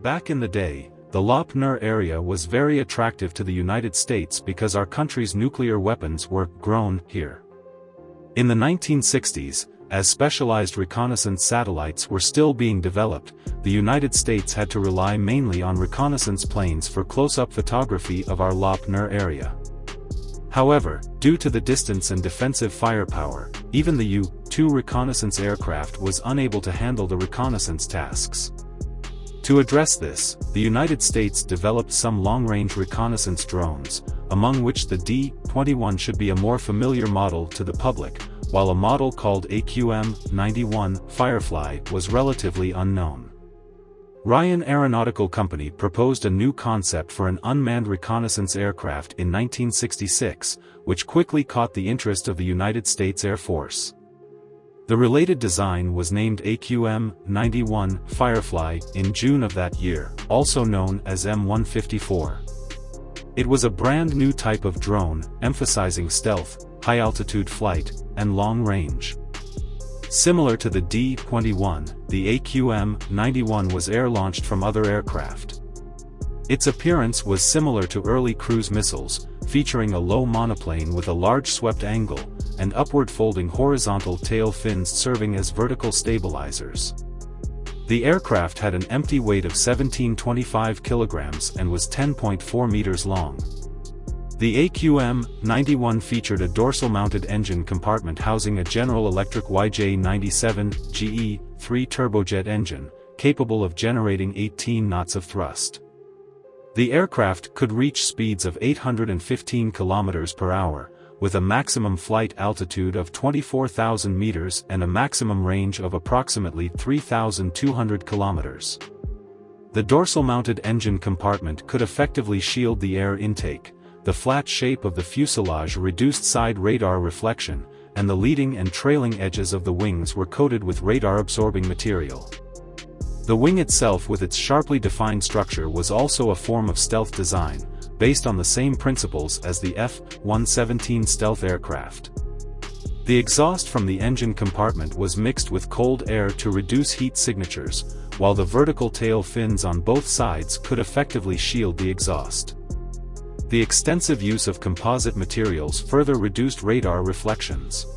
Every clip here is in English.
Back in the day, the Lop Nur area was very attractive to the United States because our country's nuclear weapons were grown here. In the 1960s, as specialized reconnaissance satellites were still being developed, the United States had to rely mainly on reconnaissance planes for close-up photography of our Lop Nur area. However, due to the distance and defensive firepower, even the U-2 reconnaissance aircraft was unable to handle the reconnaissance tasks. To address this, the United States developed some long-range reconnaissance drones, among which the D-21 should be a more familiar model to the public, while a model called AQM-91 Firefly was relatively unknown. Ryan Aeronautical Company proposed a new concept for an unmanned reconnaissance aircraft in 1966, which quickly caught the interest of the United States Air Force. The related design was named AQM-91 Firefly in June of that year, also known as M154. It was a brand new type of drone, emphasizing stealth, high-altitude flight, and long range. Similar to the D-21, the AQM-91 was air-launched from other aircraft. Its appearance was similar to early cruise missiles, featuring a low monoplane with a large swept angle, and upward-folding horizontal tail fins serving as vertical stabilizers. The aircraft had an empty weight of 1725 kilograms and was 10.4 meters long. The AQM-91 featured a dorsal-mounted engine compartment housing a General Electric YJ97 GE-3 turbojet engine, capable of generating 18 knots of thrust. The aircraft could reach speeds of 815 kilometers per hour, with a maximum flight altitude of 24,000 meters and a maximum range of approximately 3,200 kilometers. The dorsal-mounted engine compartment could effectively shield the air intake. The flat shape of the fuselage reduced side radar reflection, and the leading and trailing edges of the wings were coated with radar-absorbing material. The wing itself with its sharply defined structure was also a form of stealth design, based on the same principles as the F-117 stealth aircraft. The exhaust from the engine compartment was mixed with cold air to reduce heat signatures, while the vertical tail fins on both sides could effectively shield the exhaust. The extensive use of composite materials further reduced radar reflections.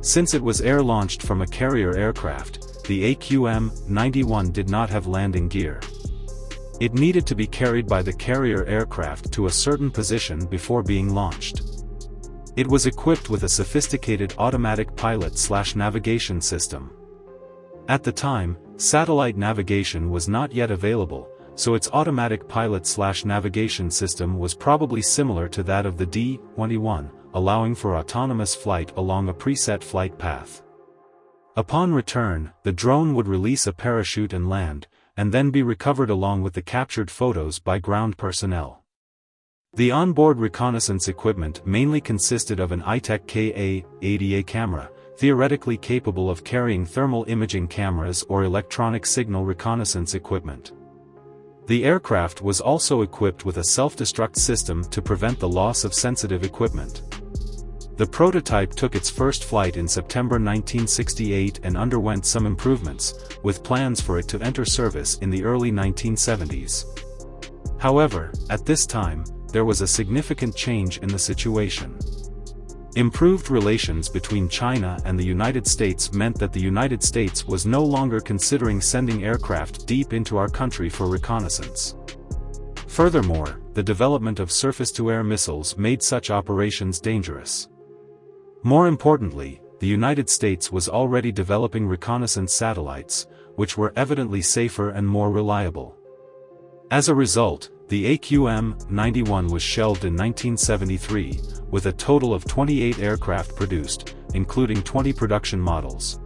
Since it was air-launched from a carrier aircraft, the AQM-91 did not have landing gear. It needed to be carried by the carrier aircraft to a certain position before being launched. It was equipped with a sophisticated automatic pilot/navigation system. At the time, satellite navigation was not yet available, so its automatic pilot/navigation system was probably similar to that of the D-21, allowing for autonomous flight along a preset flight path. Upon return, the drone would release a parachute and land, and then be recovered along with the captured photos by ground personnel. The onboard reconnaissance equipment mainly consisted of an iTech Ka-80A camera, theoretically capable of carrying thermal imaging cameras or electronic signal reconnaissance equipment. The aircraft was also equipped with a self-destruct system to prevent the loss of sensitive equipment. The prototype took its first flight in September 1968 and underwent some improvements, with plans for it to enter service in the early 1970s. However, at this time, there was a significant change in the situation. Improved relations between China and the United States meant that the United States was no longer considering sending aircraft deep into our country for reconnaissance. Furthermore, the development of surface-to-air missiles made such operations dangerous. More importantly, the United States was already developing reconnaissance satellites, which were evidently safer and more reliable. As a result, the AQM-91 was shelved in 1973, with a total of 28 aircraft produced, including 20 production models.